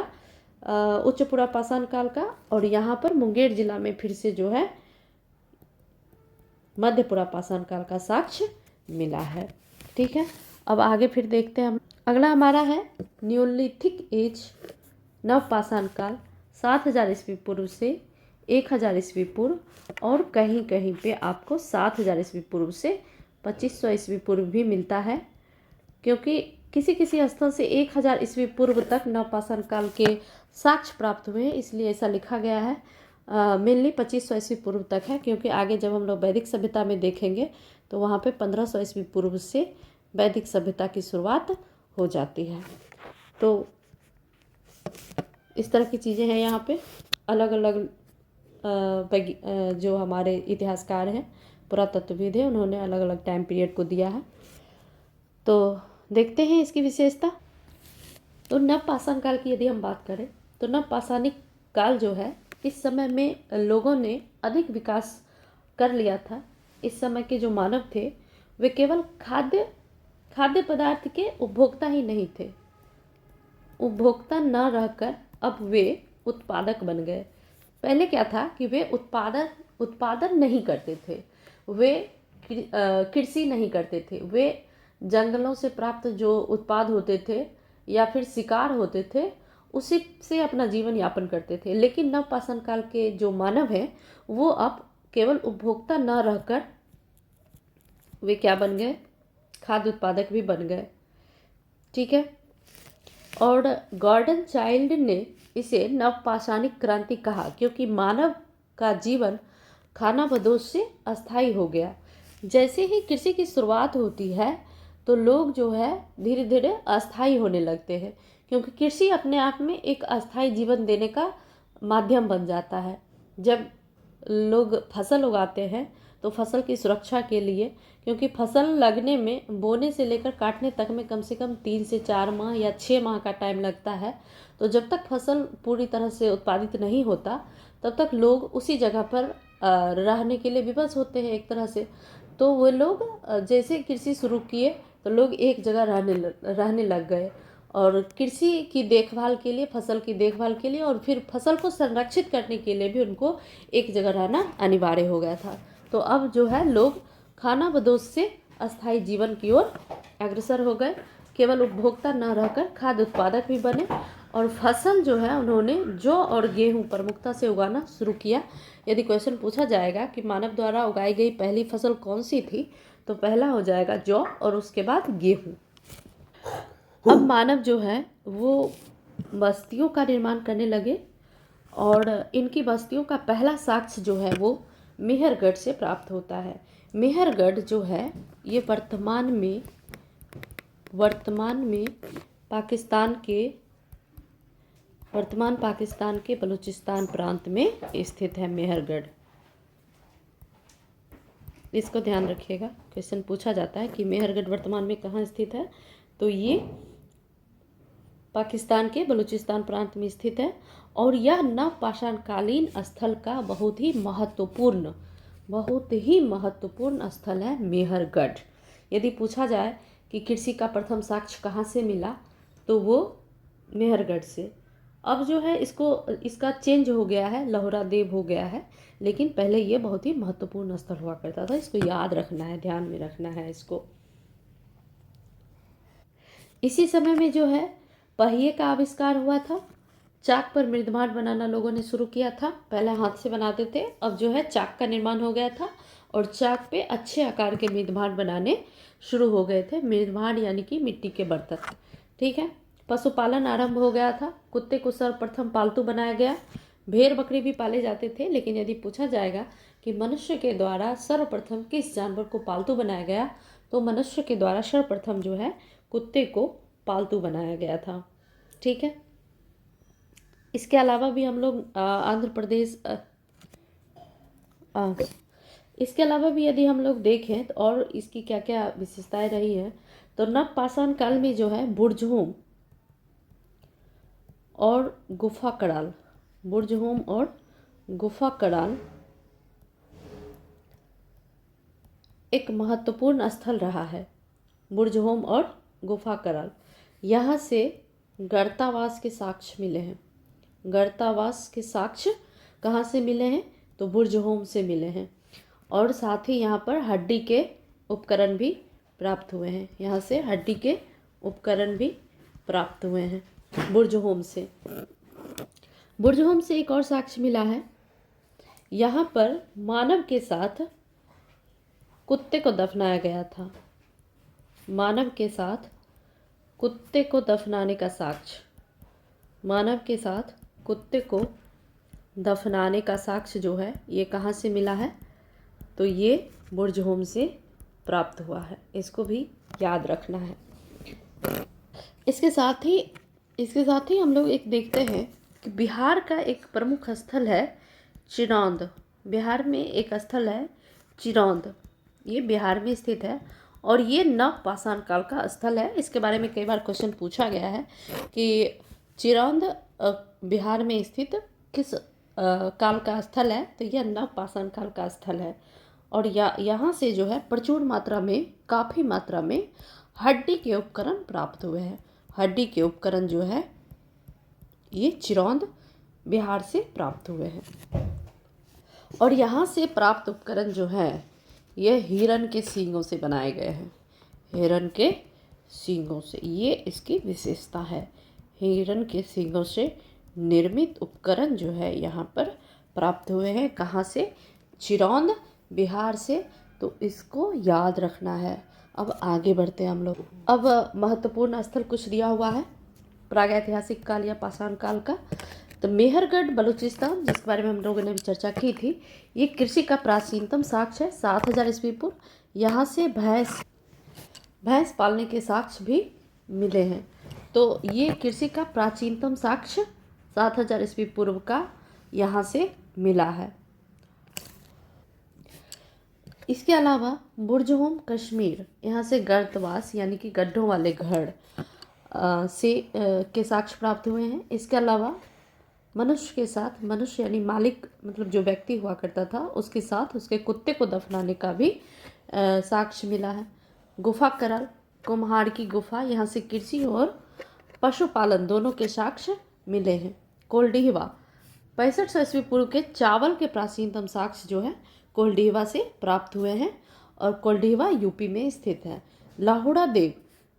उच्च पुरापाषाण काल का। और यहाँ पर मुंगेर जिला में फिर से जो है मध्य पुरापाषाण काल का साक्ष्य मिला है। ठीक है। अब आगे फिर देखते हैं हम। अगला हमारा है न्यूलिथिक एज, नवपाषाण काल 7000 ईस्वी पूर्व से 1000 ईस्वी पूर्व, और कहीं कहीं पे आपको 7000 ईस्वी पूर्व से 2500 ईस्वी पूर्व भी मिलता है। क्योंकि किसी किसी स्थल से 1000 ईस्वी पूर्व तक नवपाषाण काल के साक्ष्य प्राप्त हुए हैं, इसलिए ऐसा लिखा गया है। मेनली 2500 ईस्वी पूर्व तक है, क्योंकि आगे जब हम लोग वैदिक सभ्यता में देखेंगे तो वहाँ पे 1500 ईस्वी पूर्व से वैदिक सभ्यता की शुरुआत हो जाती है। तो इस तरह की चीज़ें हैं यहाँ पे। अलग अलग जो हमारे इतिहासकार हैं, पुरातत्वविद हैं, उन्होंने अलग अलग टाइम पीरियड को दिया है। तो देखते हैं इसकी विशेषता। तो नवपाषाण काल की यदि हम बात करें तो नवपाषाणिक काल जो है, इस समय में लोगों ने अधिक विकास कर लिया था। इस समय के जो मानव थे वे केवल खाद्य पदार्थ के उपभोक्ता ही नहीं थे, उपभोक्ता न रहकर अब वे उत्पादक बन गए। पहले क्या था कि वे उत्पादन नहीं करते थे, वे कृषि नहीं करते थे, वे जंगलों से प्राप्त जो उत्पाद होते थे या फिर शिकार होते थे उसी से अपना जीवन यापन करते थे। लेकिन नवपाषाण काल के जो मानव हैं वो अब केवल उपभोक्ता न रहकर वे क्या बन गए, खाद्य उत्पादक भी बन गए। ठीक है। और गॉर्डन चाइल्ड ने इसे नवपाषाणिक क्रांति कहा, क्योंकि मानव का जीवन खानाबदोश से अस्थायी हो गया। जैसे ही कृषि की शुरुआत होती है तो लोग जो है धीरे धीरे अस्थायी होने लगते हैं, क्योंकि कृषि अपने आप में एक अस्थायी जीवन देने का माध्यम बन जाता है। जब लोग फसल उगाते हैं तो फसल की सुरक्षा के लिए, क्योंकि फसल लगने में बोने से लेकर काटने तक में कम से कम 3 से 4 माह या 6 माह का टाइम लगता है। तो जब तक फसल पूरी तरह से उत्पादित नहीं होता तब तक लोग उसी जगह पर रहने के लिए विवश होते हैं एक तरह से। तो वो लोग जैसे कृषि शुरू किए तो लोग एक जगह रहने लग गए, और कृषि की देखभाल के लिए, फसल की देखभाल के लिए और फिर फसल को संरक्षित करने के लिए भी उनको एक जगह रहना अनिवार्य हो गया था। तो अब जो है लोग खानाबदोश से अस्थायी जीवन की ओर अग्रसर हो गए। केवल उपभोक्ता न रहकर खाद्य उत्पादक भी बने और फसल जो है उन्होंने जौ और गेहूं प्रमुखता से उगाना शुरू किया। यदि क्वेश्चन पूछा जाएगा कि मानव द्वारा उगाई गई पहली फसल कौन सी थी, तो पहला हो जाएगा जौ और उसके बाद गेहूं। अब मानव जो है वो बस्तियों का निर्माण करने लगे और इनकी बस्तियों का पहला साक्ष्य जो है वो मेहरगढ़ से प्राप्त होता है। मेहरगढ़ जो है ये वर्तमान में पाकिस्तान के बलूचिस्तान प्रांत में स्थित है मेहरगढ़। इसको ध्यान रखिएगा, क्वेश्चन पूछा जाता है कि मेहरगढ़ वर्तमान में कहाँ स्थित है, तो ये पाकिस्तान के बलूचिस्तान प्रांत में स्थित है। और यह नवपाषाणकालीन स्थल का बहुत ही महत्वपूर्ण स्थल है मेहरगढ़। यदि पूछा जाए कि कृषि का प्रथम साक्ष्य कहाँ से मिला, तो वो मेहरगढ़ से। अब जो है इसका चेंज हो गया है, लहोरा देव हो गया है, लेकिन पहले ये बहुत ही महत्वपूर्ण स्थल हुआ करता था। इसको याद रखना है, ध्यान में रखना है इसको। इसी समय में जो है पहिए का आविष्कार हुआ था। चाक पर मृदभांड बनाना लोगों ने शुरू किया था। पहले हाथ से बनाते थे, अब जो है चाक का निर्माण हो गया था और चाक पे अच्छे आकार के मृदभांड बनाने शुरू हो गए थे। मृदभांड यानी कि मिट्टी के बर्तन, ठीक है। पशुपालन आरंभ हो गया था। कुत्ते को सर्वप्रथम पालतू बनाया गया। भेड़ बकरी भी पाले जाते थे, लेकिन यदि पूछा जाएगा कि मनुष्य के द्वारा सर्वप्रथम किस जानवर को पालतू बनाया गया, तो मनुष्य के द्वारा सर्वप्रथम जो है कुत्ते को पालतू बनाया गया था, ठीक है। इसके अलावा भी हम लोग आंध्र प्रदेश इसके अलावा भी यदि हम लोग देखें तो और इसकी क्या क्या विशेषताएं रही है, तो नवपाषाण काल में जो है बुर्जहोम और गुफा कड़ाल एक महत्वपूर्ण स्थल रहा है। बुर्जहोम और गुफा कड़ाल, यहाँ से गर्तावास के साक्ष्य मिले हैं। गर्तावास के साक्ष्य कहाँ से मिले हैं, तो बुर्जहोम से मिले हैं। और साथ ही यहाँ पर हड्डी के उपकरण भी प्राप्त हुए हैं। यहाँ से हड्डी के उपकरण भी प्राप्त हुए हैं बुर्जहोम से। बुर्जहोम से एक और साक्ष्य मिला है। यहाँ पर मानव के साथ कुत्ते को दफनाया गया था। मानव के साथ कुत्ते को दफनाने का साक्ष्य, मानव के साथ कुत्ते को दफनाने का साक्ष्य जो है ये कहाँ से मिला है, तो ये बुर्जहोम से प्राप्त हुआ है। इसको भी याद रखना है। इसके साथ ही हम लोग एक देखते हैं कि बिहार का एक प्रमुख स्थल है चिरौंद। बिहार में एक स्थल है चिरौंद, ये बिहार में स्थित है और ये नवपाषाण काल का स्थल है। इसके बारे में कई बार क्वेश्चन पूछा गया है कि चिरौंद बिहार में स्थित किस काल का स्थल है, तो यह नवपाषाण काल का स्थल है। और यहाँ से जो है प्रचुर मात्रा में, काफ़ी मात्रा में हड्डी के उपकरण प्राप्त हुए हैं। हड्डी के उपकरण जो है ये चिरौंद बिहार से प्राप्त हुए हैं। और यहाँ से प्राप्त उपकरण जो है ये हिरण के सींगों से बनाए गए हैं। हिरण के सींगों से, ये इसकी विशेषता है। हिरण के सींगों से निर्मित उपकरण जो है यहाँ पर प्राप्त हुए हैं। कहाँ से? चिरौंद बिहार से। तो इसको याद रखना है। अब आगे बढ़ते हैं हम लोग। अब महत्वपूर्ण स्थल कुछ दिया हुआ है प्रागैतिहासिक काल या पाषाण काल का। तो मेहरगढ़ बलूचिस्तान, जिसके बारे में हम लोगों ने भी चर्चा की थी, ये कृषि का प्राचीनतम साक्ष्य है 7000 ईस्वी पूर्व। यहाँ से भैंस पालने के साक्ष्य भी मिले हैं। तो ये कृषि का प्राचीनतम साक्ष्य 7000 ईस्वी पूर्व का यहाँ से मिला है। इसके अलावा बुर्जहोम कश्मीर, यहाँ से गर्तवास यानी कि गड्ढों वाले घर के साक्ष्य प्राप्त हुए हैं। इसके अलावा मनुष्य के साथ, मनुष्य यानी मालिक, मतलब जो व्यक्ति हुआ करता था, उसके साथ उसके कुत्ते को दफनाने का भी साक्ष्य मिला है। गुफा कराल, कुम्हार की गुफा, यहाँ से कृषि और पशुपालन दोनों के साक्ष्य मिले हैं। कोल्डिहिवा 6500 ईस्वी पूर्व के चावल के प्राचीनतम साक्ष्य जो है कोल्डिहिवा से प्राप्त हुए हैं और कोल्डिहिवा यूपी में स्थित है। लाहुड़ा देव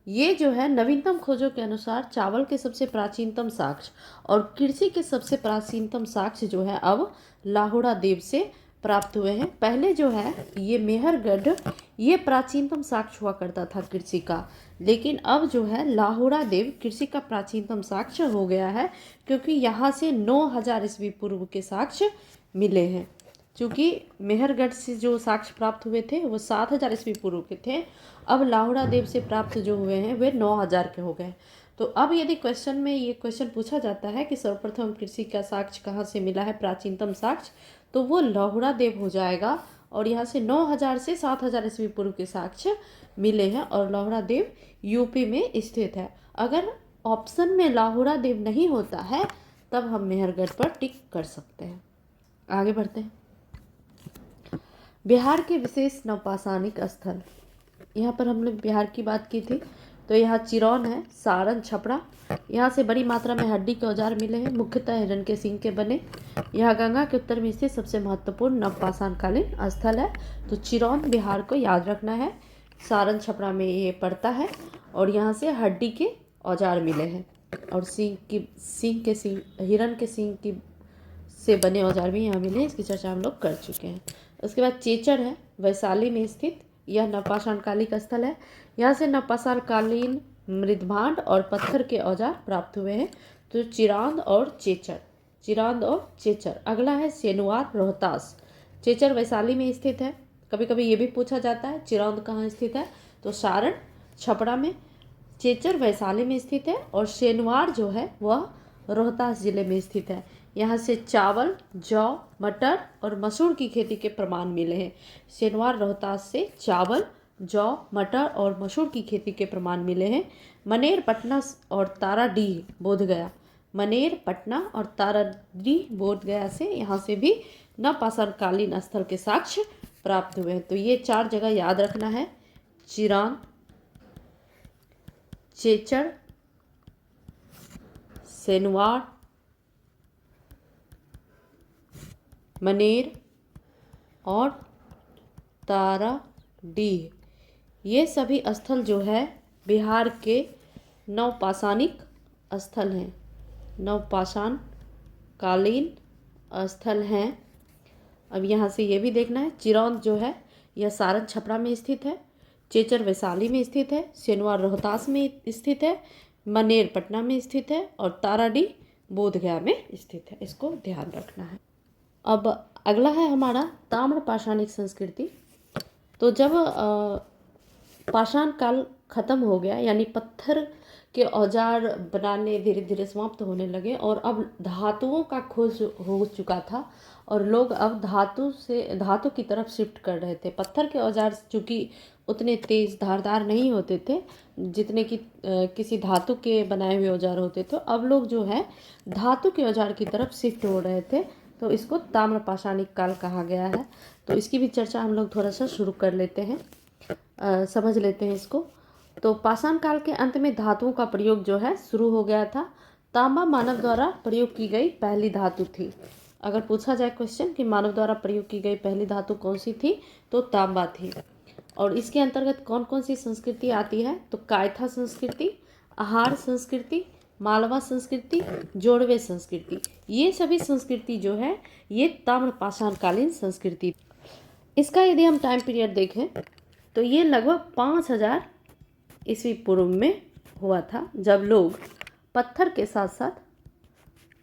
ये जो है नवीनतम खोजों के अनुसार चावल के सबसे प्राचीनतम साक्ष्य और कृषि के सबसे प्राचीनतम साक्ष्य जो है अब लाहुड़ा देव से प्राप्त हुए हैं। पहले जो है ये मेहरगढ़ ये प्राचीनतम साक्ष्य हुआ करता था कृषि का, लेकिन अब जो है लाहुड़ा देव कृषि का प्राचीनतम साक्ष्य हो गया है क्योंकि यहाँ से 9000 ईस्वी पूर्व के साक्ष्य मिले हैं। क्योंकि मेहरगढ़ से जो साक्ष्य प्राप्त हुए थे वो 7000 ईस्वी पूर्व के थे, अब लाहुड़ा देव से प्राप्त जो हुए हैं वे 9000 के हो गए। तो अब यदि क्वेश्चन में ये क्वेश्चन पूछा जाता है कि सर्वप्रथम कृषि का साक्ष्य कहाँ से मिला है प्राचीनतम साक्ष्य, तो वो लाहुड़ा देव हो जाएगा और यहाँ से 9000 से 7000 ईस्वी पूर्व के साक्ष्य मिले हैं और लाहुड़ा देव यूपी में स्थित है। अगर ऑप्शन में लाहुड़ा देव नहीं होता है तब हम मेहरगढ़ पर टिक कर सकते हैं। आगे बढ़ते हैं। बिहार के विशेष नवपाषाणिक स्थल, यहाँ पर हम लोग बिहार की बात की थी तो यहाँ चिरौन है, सारण, छपरा, यहाँ से बड़ी मात्रा में हड्डी के औजार मिले हैं, मुख्यतः हिरण के सींग के बने। यह गंगा के उत्तर में स्थित सबसे महत्वपूर्ण नवपाषाणकालीन स्थल है। तो चिरौन बिहार को याद रखना है, सारण छपरा में ये पड़ता है और यहाँ से हड्डी के औजार मिले हैं और हिरण के सींग की से बने औजार भी यहाँ मिले हैं, इसकी चर्चा हम लोग कर चुके हैं। उसके बाद चेचर है, वैशाली में स्थित, यह नवपाषाणकालिक स्थल है। यहाँ से नवपाषाणकालीन मृदभांड और पत्थर के औजार प्राप्त हुए हैं। तो चिरांद और चेचर। अगला है सेनुआर रोहतास। चेचर वैशाली में स्थित है। कभी कभी ये भी पूछा जाता है चिरांद कहाँ स्थित है, तो सारण छपरा में, चेचर वैशाली में स्थित है और सेनुआर जो है वह रोहतास जिले में स्थित है। यहाँ से चावल, जौ, मटर और मसूर की खेती के प्रमाण मिले हैं। सेनुआर रोहतास से चावल, जौ, मटर और मसूर की खेती के प्रमाण मिले हैं। मनेर, पटना और ताराडीह बोधगया, मनेर, पटना और ताराडीह बोधगया से यहाँ से भी नवपाषाणकालीन स्थल के साक्ष्य प्राप्त हुए हैं। तो ये 4 जगह याद रखना है, चिरांद, चेचर, सेनुआर, मनेर और ताराडीह। ये सभी स्थल जो है बिहार के नवपाषाणिक स्थल हैं, नवपाषाणकालीन स्थल हैं। अब यहाँ से ये भी देखना है, चिरौंद जो है यह सारण छपरा में स्थित है, चेचर वैशाली में स्थित है, सेनुआर रोहतास में स्थित है, मनेर पटना में स्थित है और ताराडीह बोधगया में स्थित है। इसको ध्यान रखना है। अब अगला है हमारा ताम्र पाषाणिक संस्कृति। तो जब पाषाण काल खत्म हो गया, यानी पत्थर के औजार बनाने धीरे धीरे समाप्त होने लगे और अब धातुओं का खोज हो चुका था और लोग अब धातु की तरफ शिफ्ट कर रहे थे। पत्थर के औजार चूँकि उतने तेज धारदार नहीं होते थे जितने कि किसी धातु के बनाए हुए औजार होते थे, अब लोग जो है धातु के औजार की तरफ शिफ्ट हो रहे थे, तो इसको ताम्र पाषाणिक काल कहा गया है। तो इसकी भी चर्चा हम लोग थोड़ा सा शुरू कर लेते हैं, समझ लेते हैं इसको। तो पाषाण काल के अंत में धातुओं का प्रयोग जो है शुरू हो गया था। तांबा मानव द्वारा प्रयोग की गई पहली धातु थी। अगर पूछा जाए क्वेश्चन कि मानव द्वारा प्रयोग की गई पहली धातु कौन सी थी, तो तांबा थी। और इसके अंतर्गत कौन कौन सी संस्कृति आती है, तो कायथा संस्कृति, आहार संस्कृति, मालवा संस्कृति, जोड़वे संस्कृति, ये सभी संस्कृति जो है ये ताम्र पाषाणकालीन संस्कृति। इसका यदि हम टाइम पीरियड देखें तो ये लगभग 5000 ईस्वी पूर्व में हुआ था, जब लोग पत्थर के साथ साथ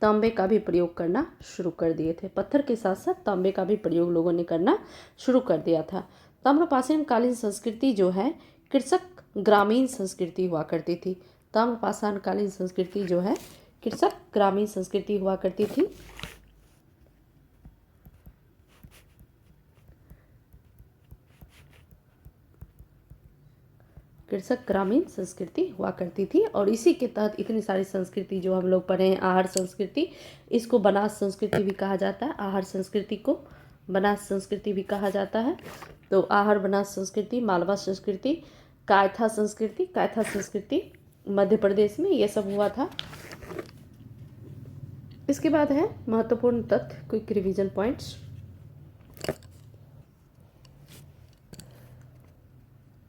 तांबे का भी प्रयोग करना शुरू कर दिए थे। पत्थर के साथ साथ तांबे का भी प्रयोग लोगों ने करना शुरू कर दिया था। ताम्र पाषाणकालीन संस्कृति जो है कृषक ग्रामीण संस्कृति हुआ करती थी। ताम्र पाषाणकालीन संस्कृति जो है कृषक ग्रामीण संस्कृति हुआ करती थी। कृषक ग्रामीण संस्कृति हुआ करती थी और इसी के तहत इतनी सारी संस्कृति जो हम लोग पढ़े हैं, आहार संस्कृति, इसको बनास संस्कृति भी कहा जाता है। आहार संस्कृति को बनास संस्कृति भी कहा जाता है। तो आहार बनास संस्कृति, मालवा संस्कृति, कायथा संस्कृति मध्य प्रदेश में ये सब हुआ था। इसके बाद है महत्वपूर्ण तथ्य, क्विक रिवीजन पॉइंट्स।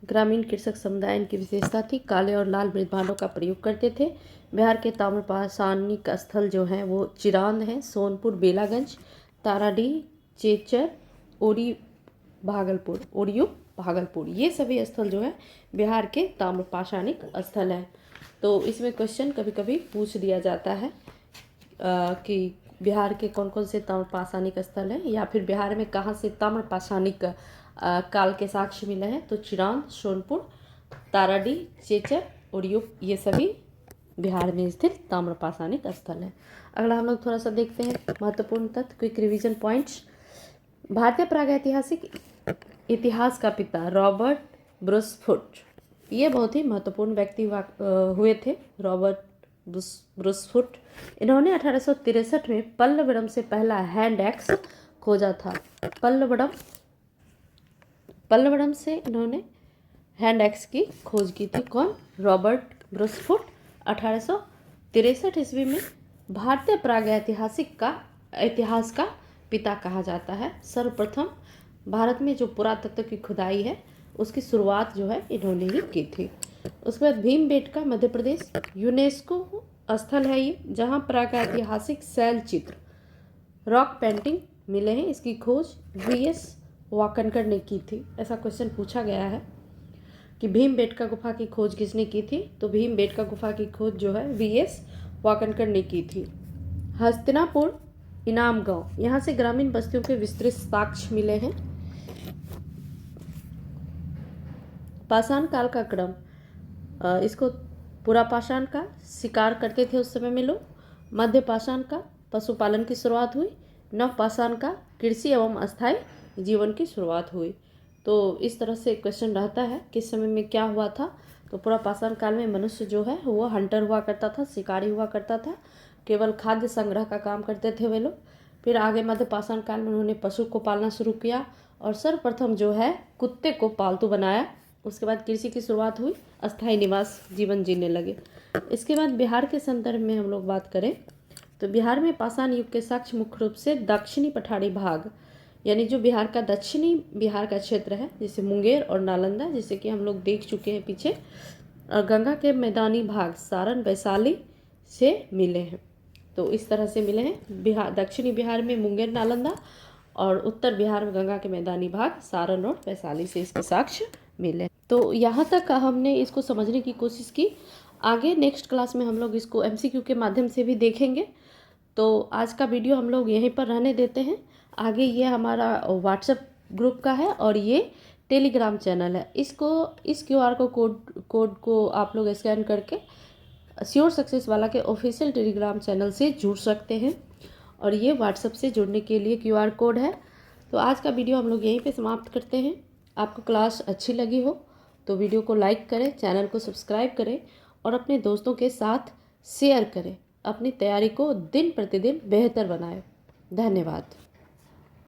ग्रामीण कृषक समुदाय की विशेषता थी, काले और लाल मृदभांडों का प्रयोग करते थे। बिहार के ताम्रपाषाणिक स्थल जो हैं वो चिरांद हैं, सोनपुर, बेलागंज, ताराडीह, चेचर, ओरियू, भागलपुर, ये सभी स्थल जो है बिहार के ताम्रपाषाणिक स्थल हैं। तो इसमें क्वेश्चन कभी कभी पूछ दिया जाता है कि बिहार के कौन कौन से ताम्रपाषाणिक स्थल हैं, या फिर बिहार में कहाँ से ताम्रपाषाणिक काल के साक्ष्य मिले हैं। तो चिरांद, सोनपुर, ताराडीह, चेचर, ओरियू, ये सभी बिहार में स्थित ताम्रपाषाणिक स्थल हैं। अगला हम लोग थोड़ा सा देखते हैं महत्वपूर्ण तथ्य, क्विक रिवीजन पॉइंट्स। भारतीय प्रागैतिहासिक इतिहास का पिता रॉबर्ट ब्रुसफुट, ये बहुत ही महत्वपूर्ण व्यक्ति हुए थे, रॉबर्ट ब्रुसफुट। इन्होंने 1863 में पल्लवडम से पहला हैंड एक्स खोजा था। पल्लवडम से इन्होंने हैंड एक्स की खोज की थी। कौन? रॉबर्ट ब्रुसफुट। 1863 ईस्वी में भारतीय प्रागैतिहासिक का इतिहास का पिता कहा जाता है। सर्वप्रथम भारत में जो पुरातत्व की खुदाई है उसकी शुरुआत जो है इन्होंने ही की थी। उसके बाद भीमबेटका, मध्य प्रदेश, यूनेस्को स्थल है ये, जहाँ प्रागैतिहासिक शैल चित्र, रॉक पेंटिंग मिले हैं। इसकी खोज वीएस वाकनकर ने की थी। ऐसा क्वेश्चन पूछा गया है कि भीमबेटका गुफा की खोज किसने की थी। तो भीमबेटका गुफा की खोज जो है वीएस वाकनकर ने की थी। हस्तिनापुर, इनाम गांव, यहाँ से ग्रामीण बस्तियों के विस्तृत साक्ष्य मिले हैं। पाषाण काल का क्रम, इसको पुरापाषाण का शिकार करते थे उस समय में लोग, मध्य पाषाण का पशुपालन की शुरुआत हुई, नवपाषाण का कृषि एवं अस्थायी जीवन की शुरुआत हुई। तो इस तरह से क्वेश्चन रहता है किस समय में क्या हुआ था। तो पुरापाषाण काल में मनुष्य जो है वो हंटर हुआ करता था, शिकारी हुआ करता था, केवल खाद्य संग्रह का काम करते थे वे लोग। फिर आगे मध्य पाषाण काल में उन्होंने पशु को पालना शुरू किया और सर्वप्रथम जो है कुत्ते को पालतू बनाया। उसके बाद कृषि की शुरुआत हुई, अस्थायी निवास जीवन जीने लगे। इसके बाद बिहार के संदर्भ में हम लोग बात करें तो बिहार में पाषाण युग के साक्ष्य मुख्य रूप से दक्षिणी पठारी भाग, यानी जो बिहार का दक्षिणी बिहार का क्षेत्र है, जैसे मुंगेर और नालंदा, जैसे कि हम लोग देख चुके हैं पीछे, और गंगा के मैदानी भाग सारण, वैशाली से मिले हैं। तो इस तरह से मिले हैं। बिहार, दक्षिणी बिहार में मुंगेर, नालंदा, और उत्तर बिहार में गंगा के मैदानी भाग सारण और वैशाली से इसके साक्ष्य मिले। तो यहाँ तक हमने इसको समझने की कोशिश की। आगे नेक्स्ट क्लास में हम लोग इसको एमसीक्यू के माध्यम से भी देखेंगे। तो आज का वीडियो हम लोग यहीं पर रहने देते हैं। आगे ये हमारा व्हाट्सएप ग्रुप का है और ये टेलीग्राम चैनल है। इस क्यूआर कोड को आप लोग स्कैन करके श्योर सक्सेस वाला के ऑफिशियल टेलीग्राम चैनल से जुड़ सकते हैं, और ये व्हाट्सएप से जुड़ने के लिए क्यूआर कोड है। तो आज का वीडियो हम लोग यहीं पे समाप्त करते हैं। आपको क्लास अच्छी लगी हो तो वीडियो को लाइक करें, चैनल को सब्सक्राइब करें और अपने दोस्तों के साथ शेयर करें। अपनी तैयारी को दिन प्रतिदिन बेहतर बनाएं। धन्यवाद।